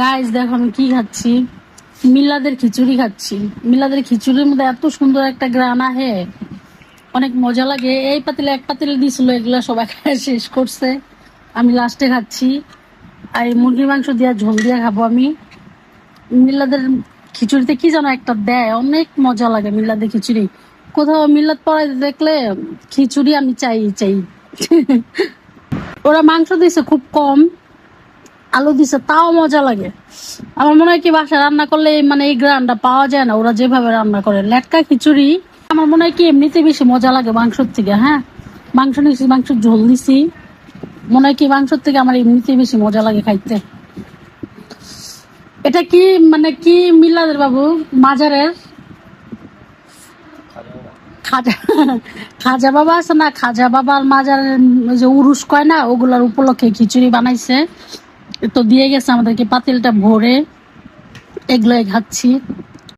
Guys দেখো আমি কি খাচ্ছি, মিলাদের খিচুড়ি খাচ্ছি। মিলাদের খিচুড়ির মধ্যে এত সুন্দর একটা গ্রান আহে, অনেক মজা লাগে। এই পাতিলে এক পাতিলে দিছিল, এগুলা সবাই খায় শেষ করছে, আমি লাস্টে খাচ্ছি। আর এই মুরগির মাংস দিয়া ঝোল দিয়া খাবো আমি। মিলাদের খিচুড়িতে কি যেন একটা দেয়, অনেক মজা লাগে মিলাদের খিচুড়ি। কোথাও মিলাদ পড়াই দেখলে খিচুড়ি আমি চাই চাই। ওরা মাংস দিছে খুব কম, আলু দিছে, তাও মজা লাগে। আমার মনে হয় কি বাসায় রান্না করলে মানে এই গ্রানটা পাওয়া যায় না, ওরা যেভাবে রান্না করে লেটকা খিচুড়ি। আমার মনে হয় কি এমনিতে বেশি মজা লাগে মাংসর থেকে। হ্যাঁ, মাংস নিছি, মাংসের ঝোল দিছি, মনে হয় কি মাংসর থেকে আমার এমনিতে বেশি মজা লাগে খাইতে। এটা কি মানে কি মিলাদের বাবু মাজারের খাজা, খাজা বাবা আছে না, খাজা বাবার মাজারের যে উরুস কয় না, ওগুলার উপলক্ষে খিচুড়ি বানাইছে, তো দিয়ে গেছে আমাদেরকে পাতিলটা ভরে, এগুলোই খাচ্ছি।